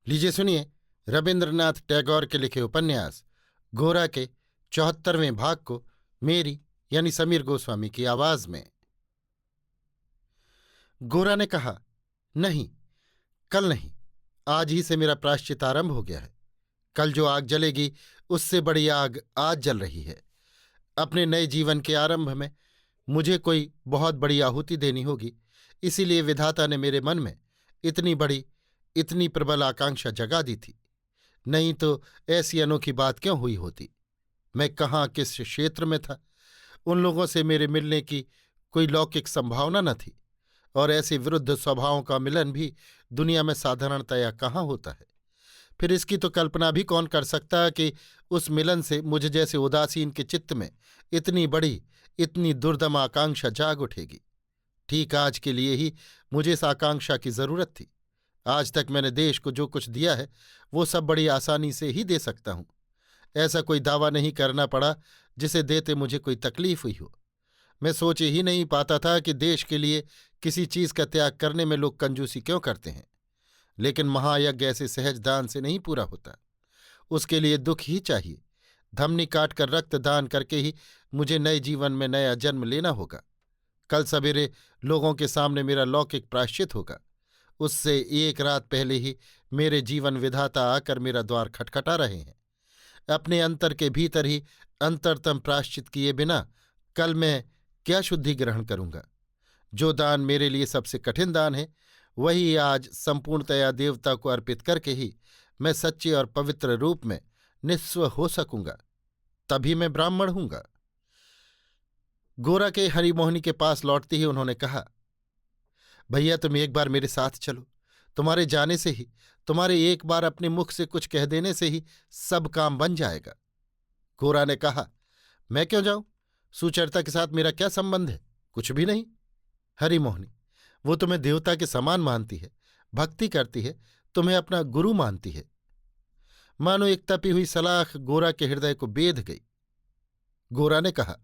लीजिए सुनिए रविन्द्रनाथ टैगोर के लिखे उपन्यास गोरा के 74वें भाग को मेरी यानी समीर गोस्वामी की आवाज में। गोरा ने कहा, नहीं, कल नहीं, आज ही से मेरा प्रायश्चित आरंभ हो गया है। कल जो आग जलेगी उससे बड़ी आग आज जल रही है। अपने नए जीवन के आरंभ में मुझे कोई बहुत बड़ी आहुति देनी होगी, इसीलिए विधाता ने मेरे मन में इतनी बड़ी, इतनी प्रबल आकांक्षा जगा दी थी। नहीं तो ऐसी अनोखी बात क्यों हुई होती। मैं कहाँ, किस क्षेत्र में था, उन लोगों से मेरे मिलने की कोई लौकिक संभावना न थी, और ऐसे विरुद्ध स्वभावों का मिलन भी दुनिया में साधारणतया कहाँ होता है। फिर इसकी तो कल्पना भी कौन कर सकता कि उस मिलन से मुझ जैसे उदासीन के चित्त में इतनी बड़ी, इतनी दुर्दम आकांक्षा जाग उठेगी। ठीक आज के लिए ही मुझे इस आकांक्षा की जरूरत थी। आज तक मैंने देश को जो कुछ दिया है वो सब बड़ी आसानी से ही दे सकता हूं। ऐसा कोई दावा नहीं करना पड़ा जिसे देते मुझे कोई तकलीफ हुई हो। मैं सोच ही नहीं पाता था कि देश के लिए किसी चीज का त्याग करने में लोग कंजूसी क्यों करते हैं। लेकिन महायज्ञ ऐसे सहज दान से नहीं पूरा होता, उसके लिए दुख ही चाहिए। धमनी काट कर रक्त दान करके ही मुझे नए जीवन में नया जन्म लेना होगा। कल सवेरे लोगों के सामने मेरा लौकिक प्रायश्चित होगा। उससे एक रात पहले ही मेरे जीवन विधाता आकर मेरा द्वार खटखटा रहे हैं। अपने अंतर के भीतर ही अंतरतम प्रायश्चित किए बिना कल मैं क्या शुद्धि ग्रहण करूंगा। जो दान मेरे लिए सबसे कठिन दान है वही आज संपूर्णतया देवता को अर्पित करके ही मैं सच्चे और पवित्र रूप में निस्व हो सकूंगा। तभी मैं ब्राह्मण हूंगा। गोरा के हरिमोहिनी के पास लौटते ही उन्होंने कहा, भैया तुम एक बार मेरे साथ चलो। तुम्हारे जाने से ही, तुम्हारे एक बार अपने मुख से कुछ कह देने से ही सब काम बन जाएगा। गोरा ने कहा, मैं क्यों जाऊं? सुचरिता के साथ मेरा क्या संबंध है? कुछ भी नहीं। हरिमोहिनी, वो तुम्हें देवता के समान मानती है, भक्ति करती है, तुम्हें अपना गुरु मानती है। मानो एक तपी हुई सलाख गोरा के हृदय को बेध गई। गोरा ने कहा,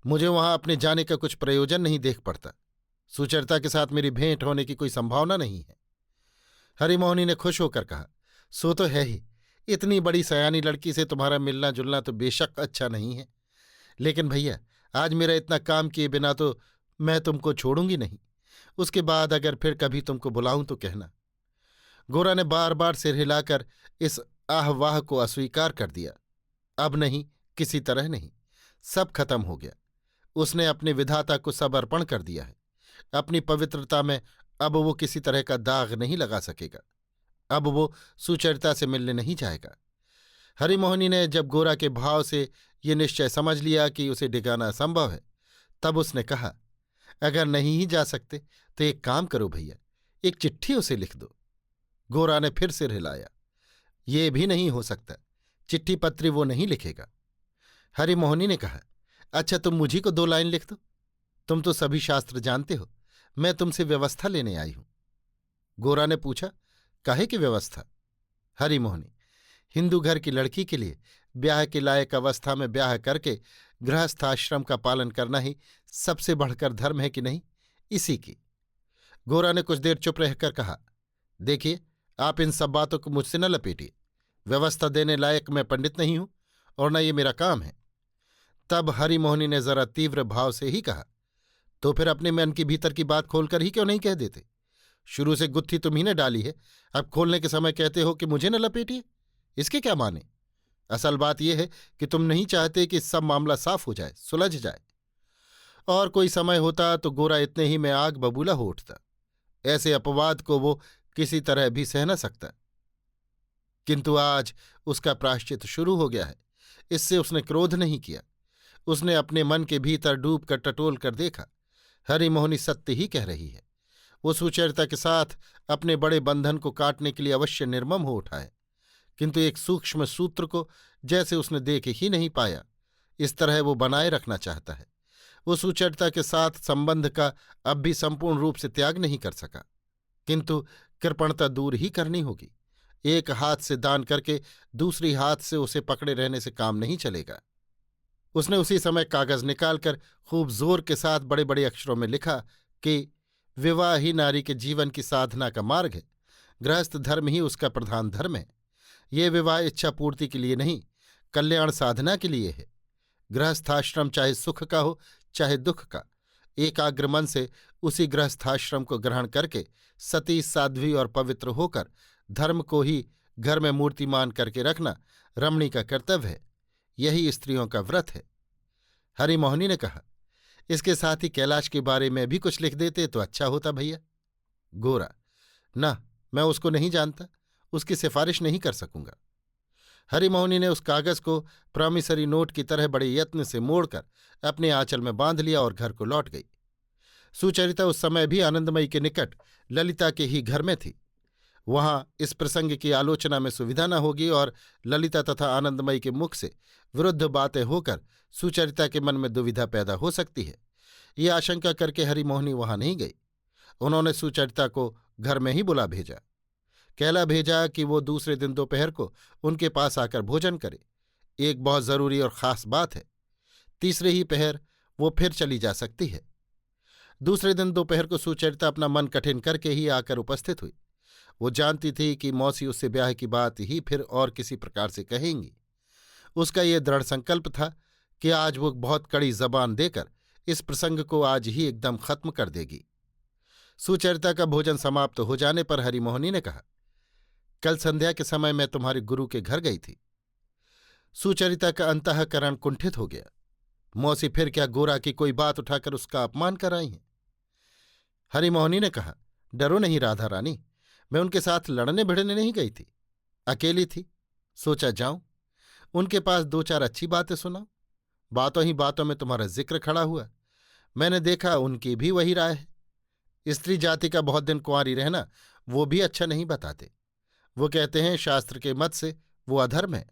मुझे वहां अपने जाने का कुछ प्रयोजन नहीं देख पड़ता। सुचरिता के साथ मेरी भेंट होने की कोई संभावना नहीं है। हरिमोहिनी ने खुश होकर कहा, सो तो है ही। इतनी बड़ी सयानी लड़की से तुम्हारा मिलना जुलना तो बेशक अच्छा नहीं है, लेकिन भैया आज मेरा इतना काम किए बिना तो मैं तुमको छोड़ूंगी नहीं। उसके बाद अगर फिर कभी तुमको बुलाऊं तो कहना। गोरा ने बार बार सिर हिलाकर इस आहवाह को अस्वीकार कर दिया। अब नहीं, किसी तरह नहीं, सब खत्म हो गया। उसने अपने विधाता को सब अर्पण कर दिया है। अपनी पवित्रता में अब वो किसी तरह का दाग नहीं लगा सकेगा। अब वो सुचरिता से मिलने नहीं जाएगा। हरिमोहिनी ने जब गोरा के भाव से ये निश्चय समझ लिया कि उसे डिगाना असंभव है, तब उसने कहा, अगर नहीं ही जा सकते तो एक काम करो भैया, एक चिट्ठी उसे लिख दो। गोरा ने फिर सिर हिलाया। ये भी नहीं हो सकता, चिट्ठी पत्री वो नहीं लिखेगा। हरिमोहिनी ने कहा, अच्छा तुम मुझी को 2 लाइन लिख दो। तुम तो सभी शास्त्र जानते हो, मैं तुमसे व्यवस्था लेने आई हूं। गोरा ने पूछा, काहे की व्यवस्था? हरिमोहिनी, हिंदू घर की लड़की के लिए ब्याह के लायक अवस्था में ब्याह करके गृहस्थाश्रम का पालन करना ही सबसे बढ़कर धर्म है कि नहीं, इसी की। गोरा ने कुछ देर चुप रहकर कहा, देखिए आप इन सब बातों को मुझसे न लपेटिए। व्यवस्था देने लायक मैं पंडित नहीं हूं और न ये मेरा काम है। तब हरिमोहिनी ने जरा तीव्र भाव से ही कहा, तो फिर अपने मन की भीतर की बात खोलकर ही क्यों नहीं कह देते? शुरू से गुत्थी तुम ही ने डाली है, अब खोलने के समय कहते हो कि मुझे न लपेटिए। इसके क्या माने? असल बात यह है कि तुम नहीं चाहते कि सब मामला साफ हो जाए, सुलझ जाए। और कोई समय होता तो गोरा इतने ही में आग बबूला हो उठता। ऐसे अपवाद को वो किसी तरह भी सह न सकता। किंतु आज उसका प्रायश्चित शुरू हो गया है। इससे उसने क्रोध नहीं किया। उसने अपने मन के भीतर डूब कर टटोल कर देखा। हरिमोहिनी सत्य ही कह रही है। वो सुचरिता के साथ अपने बड़े बंधन को काटने के लिए अवश्य निर्मम हो उठा है, किंतु एक सूक्ष्म सूत्र को जैसे उसने देख ही नहीं पाया, इस तरह वो बनाए रखना चाहता है। वो सुचरिता के साथ संबंध का अब भी संपूर्ण रूप से त्याग नहीं कर सका, किंतु कृपणता दूर ही करनी होगी। एक हाथ से दान करके दूसरी हाथ से उसे पकड़े रहने से काम नहीं चलेगा। उसने उसी समय कागज निकालकर खूब जोर के साथ बड़े बड़े अक्षरों में लिखा कि विवाह ही नारी के जीवन की साधना का मार्ग है। गृहस्थ धर्म ही उसका प्रधान धर्म है। ये विवाह इच्छा पूर्ति के लिए नहीं, कल्याण साधना के लिए है। गृहस्थाश्रम चाहे सुख का हो चाहे दुख का, एकाग्र मन से उसी गृहस्थाश्रम को ग्रहण करके सती साध्वी और पवित्र होकर धर्म को ही घर में मूर्तिमान करके रखना रमणी का कर्तव्य है। यही स्त्रियों का व्रत है। हरिमोहिनी ने कहा, इसके साथ ही कैलाश के बारे में भी कुछ लिख देते तो अच्छा होता भैया। गोरा, ना, मैं उसको नहीं जानता, उसकी सिफारिश नहीं कर सकूंगा। हरिमोहिनी ने उस कागज को प्रॉमिसरी नोट की तरह बड़े यत्न से मोड़कर अपने आंचल में बांध लिया और घर को लौट गई। सुचरिता उस समय भी आनंदमयी के निकट ललिता के ही घर में थी। वहां इस प्रसंग की आलोचना में सुविधा न होगी और ललिता तथा आनंदमयी के मुख से विरुद्ध बातें होकर सुचरिता के मन में दुविधा पैदा हो सकती है। ये आशंका करके हरिमोहिनी वहां नहीं गई। उन्होंने सुचरिता को घर में ही बुला भेजा। कहला भेजा कि वो दूसरे दिन दोपहर को उनके पास आकर भोजन करे। एक बहुत जरूरी और खास बात है। तीसरे ही पहर वो फिर चली जा सकती है। दूसरे दिन दोपहर को सुचरिता अपना मन कठिन करके ही आकर उपस्थित हुई। वो जानती थी कि मौसी उससे ब्याह की बात ही फिर और किसी प्रकार से कहेंगी। उसका ये दृढ़ संकल्प था कि आज वो बहुत कड़ी जबान देकर इस प्रसंग को आज ही एकदम खत्म कर देगी। सुचरिता का भोजन समाप्त हो जाने पर हरिमोहिनी ने कहा, कल संध्या के समय मैं तुम्हारे गुरु के घर गई थी। सुचरिता का अंतःकरण कुंठित हो गया। मौसी फिर क्या गोरा की कोई बात उठाकर उसका अपमान कर आई हैं? हरिमोहिनी ने कहा, डरो नहीं राधा रानी, मैं उनके साथ लड़ने भिड़ने नहीं गई थी। अकेली थी, सोचा जाऊं, उनके पास दो चार अच्छी बातें सुनाऊं। बातों ही बातों में तुम्हारा जिक्र खड़ा हुआ। मैंने देखा उनकी भी वही राय है। स्त्री जाति का बहुत दिन कुंवारी रहना वो भी अच्छा नहीं बताते। वो कहते हैं शास्त्र के मत से वो अधर्म है।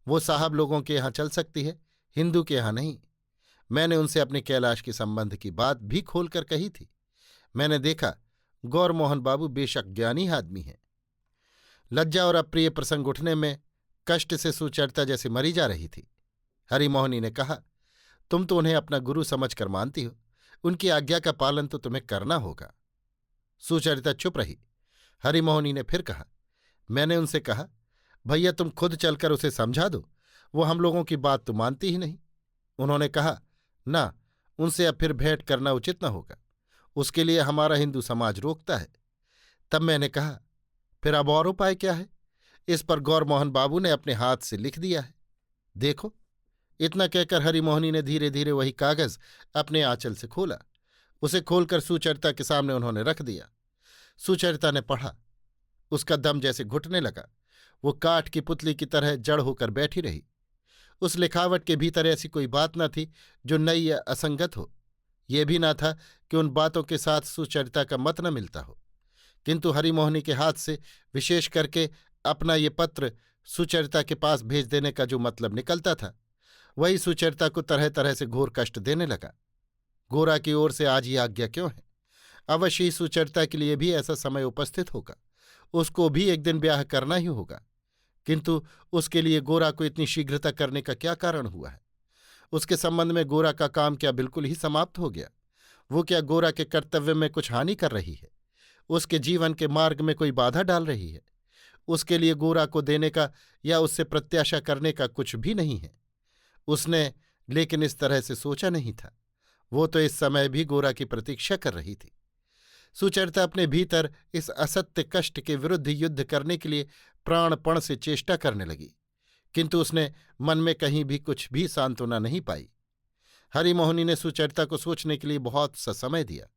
वो साहब लोगों के यहाँ चल सकती है, हिंदू के यहाँ नहीं। मैंने उनसे अपने कैलाश के संबंध की बात भी खोलकर कही थी। मैंने देखा गौरमोहन बाबू बेशक ज्ञानी आदमी हैं। लज्जा और अप्रिय प्रसंग उठने में कष्ट से सुचरिता जैसे मरी जा रही थी। हरिमोहिनी ने कहा, तुम तो उन्हें अपना गुरु समझकर मानती हो, उनकी आज्ञा का पालन तो तुम्हें करना होगा। सुचरिता चुप रही। हरिमोहिनी ने फिर कहा, मैंने उनसे कहा, भैया तुम खुद चलकर उसे समझा दो, वो हम लोगों की बात तो मानती ही नहीं। उन्होंने कहा, ना, उनसे अब फिर भेंट करना उचित न होगा, उसके लिए हमारा हिंदू समाज रोकता है। तब मैंने कहा, फिर अब और उपाय क्या है? इस पर गौरमोहन बाबू ने अपने हाथ से लिख दिया है, देखो। इतना कहकर हरिमोहिनी ने धीरे धीरे वही कागज अपने आंचल से खोला। उसे खोलकर सुचरिता के सामने उन्होंने रख दिया। सुचरिता ने पढ़ा। उसका दम जैसे घुटने लगा। वो काठ की पुतली की तरह जड़ होकर बैठी रही। उस लिखावट के भीतर ऐसी कोई बात न थी जो नई या असंगत हो। ये भी न था कि उन बातों के साथ सुचरिता का मत न मिलता हो। किंतु हरिमोहिनी के हाथ से विशेष करके अपना ये पत्र सुचरिता के पास भेज देने का जो मतलब निकलता था, वही सुचरिता को तरह तरह से घोर कष्ट देने लगा। गोरा की ओर से आज ये आज्ञा क्यों है? अवश्य ही सुचरिता के लिए भी ऐसा समय उपस्थित होगा। उसको भी एक दिन ब्याह करना ही होगा। किंतु उसके लिए गोरा को इतनी शीघ्रता करने का क्या कारण हुआ है? उसके संबंध में गोरा का काम क्या बिल्कुल ही समाप्त हो गया? वो क्या गोरा के कर्तव्य में कुछ हानि कर रही है? उसके जीवन के मार्ग में कोई बाधा डाल रही है? उसके लिए गोरा को देने का या उससे प्रत्याशा करने का कुछ भी नहीं है। उसने लेकिन इस तरह से सोचा नहीं था। वो तो इस समय भी गोरा की प्रतीक्षा कर रही थी। सुचरिता अपने भीतर इस असत्य कष्ट के विरुद्ध युद्ध करने के लिए प्राणपण से चेष्टा करने लगी, किंतु उसने मन में कहीं भी कुछ भी सांत्वना नहीं पाई। हरिमोहिनी ने सुचरिता को सोचने के लिए बहुत सा समय दिया।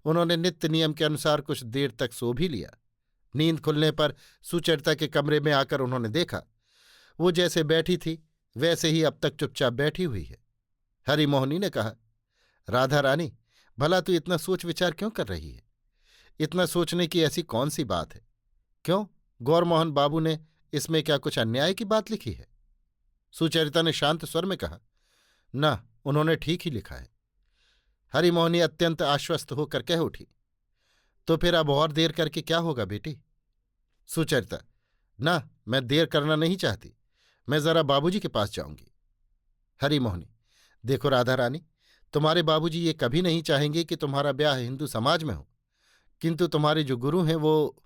उन्होंने नित्य नियम के अनुसार कुछ देर तक सो भी लिया। नींद खुलने पर सुचरिता के कमरे में आकर उन्होंने देखा वो जैसे बैठी थी वैसे ही अब तक चुपचाप बैठी हुई है। हरिमोहिनी ने कहा, राधा रानी, भला तू इतना सोच विचार क्यों कर रही है? इतना सोचने की ऐसी कौन सी बात है? क्यों, गौरमोहन बाबू ने इसमें क्या कुछ अन्याय की बात लिखी है? सुचरिता ने शांत स्वर में कहा, ना, उन्होंने ठीक ही लिखा है। हरिमोहिनी अत्यंत आश्वस्त होकर कह उठी, तो फिर अब और देर करके क्या होगा बेटी? सुचरिता, ना, मैं देर करना नहीं चाहती, मैं जरा बाबूजी के पास जाऊंगी। हरिमोहिनी, देखो राधा रानी, तुम्हारे बाबूजी ये कभी नहीं चाहेंगे कि तुम्हारा ब्याह हिंदू समाज में हो, किंतु तुम्हारे जो गुरु हैं वो।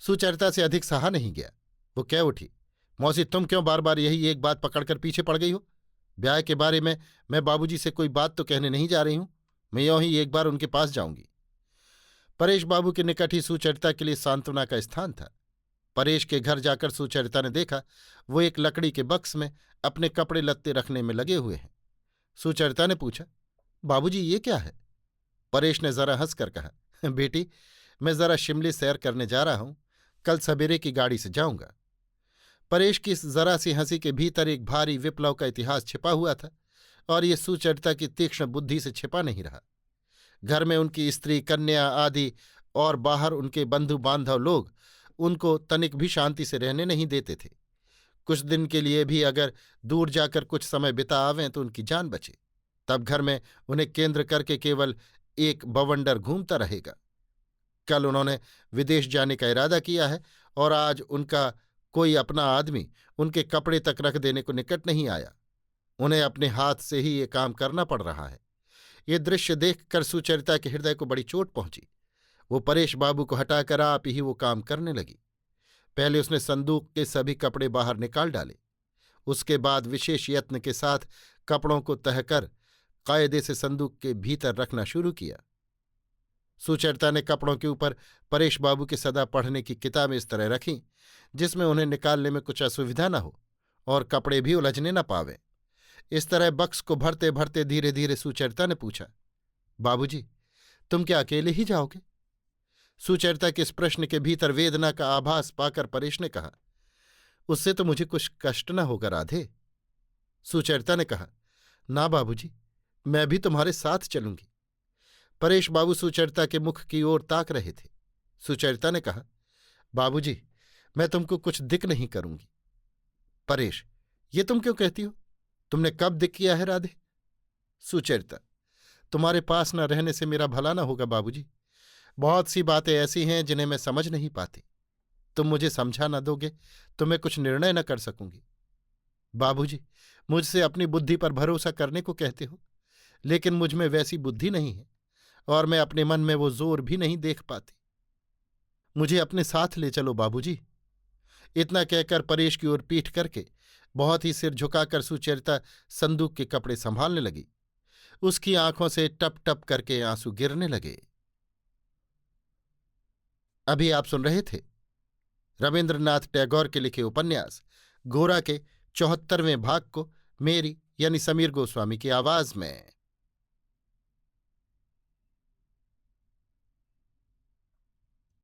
सुचरिता से अधिक सहा नहीं गया। वो कह उठी, मौसी तुम क्यों बार बार यही एक बात पकड़कर पीछे पड़ गई हो? ब्याह के बारे में मैं बाबूजी से कोई बात तो कहने नहीं जा रही हूं। मैं यों ही एक बार उनके पास जाऊंगी। परेश बाबू के निकट ही सुचरिता के लिए सांत्वना का स्थान था। परेश के घर जाकर सुचरिता ने देखा वो एक लकड़ी के बक्स में अपने कपड़े लत्ते रखने में लगे हुए हैं। सुचरिता ने पूछा, बाबूजी ये क्या है? परेश ने जरा हंसकर कहा, बेटी मैं जरा शिमले सैर करने जा रहा हूं, कल सवेरे की गाड़ी से जाऊंगा। परेश की इस जरा सी हंसी के भीतर एक भारी विप्लव का इतिहास छिपा हुआ था, और ये सुचरिता की तीक्ष्ण बुद्धि से छिपा नहीं रहा। घर में उनकी स्त्री कन्या आदि और बाहर उनके बंधु बांधव लोग उनको तनिक भी शांति से रहने नहीं देते थे। कुछ दिन के लिए भी अगर दूर जाकर कुछ समय बिता आवें तो उनकी जान बचे। तब घर में उन्हें केंद्र करके केवल एक बवंडर घूमता रहेगा। कल उन्होंने विदेश जाने का इरादा किया है और आज उनका कोई अपना आदमी उनके कपड़े तक रख देने को निकट नहीं आया। उन्हें अपने हाथ से ही ये काम करना पड़ रहा है। ये दृश्य देखकर सुचरिता के हृदय को बड़ी चोट पहुंची। वो परेश बाबू को हटाकर आप ही वो काम करने लगी। पहले उसने संदूक के सभी कपड़े बाहर निकाल डाले। उसके बाद विशेष यत्न के साथ कपड़ों को तह कर कायदे से संदूक के भीतर रखना शुरू किया। सुचरिता ने कपड़ों के ऊपर परेश बाबू के सदा पढ़ने की किताबें इस तरह रखीं जिसमें उन्हें निकालने में कुछ असुविधा न हो और कपड़े भी उलझने न पावें। इस तरह बक्स को भरते भरते धीरे धीरे सुचरिता ने पूछा, बाबूजी तुम क्या अकेले ही जाओगे? सुचरिता के इस प्रश्न के भीतर वेदना का आभास पाकर परेश ने कहा, उससे तो मुझे कुछ कष्ट न होगा राधे। सुचरिता ने कहा, ना बाबूजी मैं भी तुम्हारे साथ चलूंगी। परेश बाबू सुचरिता के मुख की ओर ताक रहे थे। सुचरिता ने कहा, बाबूजी मैं तुमको कुछ दिक नहीं करूंगी। परेश, ये तुम क्यों कहती हो? तुमने कब दिक किया है राधे? सुचरिता, तुम्हारे पास न रहने से मेरा भला न होगा बाबूजी। बहुत सी बातें ऐसी हैं जिन्हें मैं समझ नहीं पाती। तुम मुझे समझा न दोगे तो मैं कुछ निर्णय न कर सकूंगी। बाबूजी मुझसे अपनी बुद्धि पर भरोसा करने को कहते हो, लेकिन मुझ में वैसी बुद्धि नहीं है और मैं अपने मन में वो जोर भी नहीं देख पाती। मुझे अपने साथ ले चलो बाबूजी। इतना कहकर परेश की ओर पीठ करके बहुत ही सिर झुकाकर सुचरिता संदूक के कपड़े संभालने लगी। उसकी आंखों से टप टप करके आंसू गिरने लगे। अभी आप सुन रहे थे रवीन्द्रनाथ टैगोर के लिखे उपन्यास गोरा के 74वें भाग को मेरी यानी समीर गोस्वामी की आवाज में।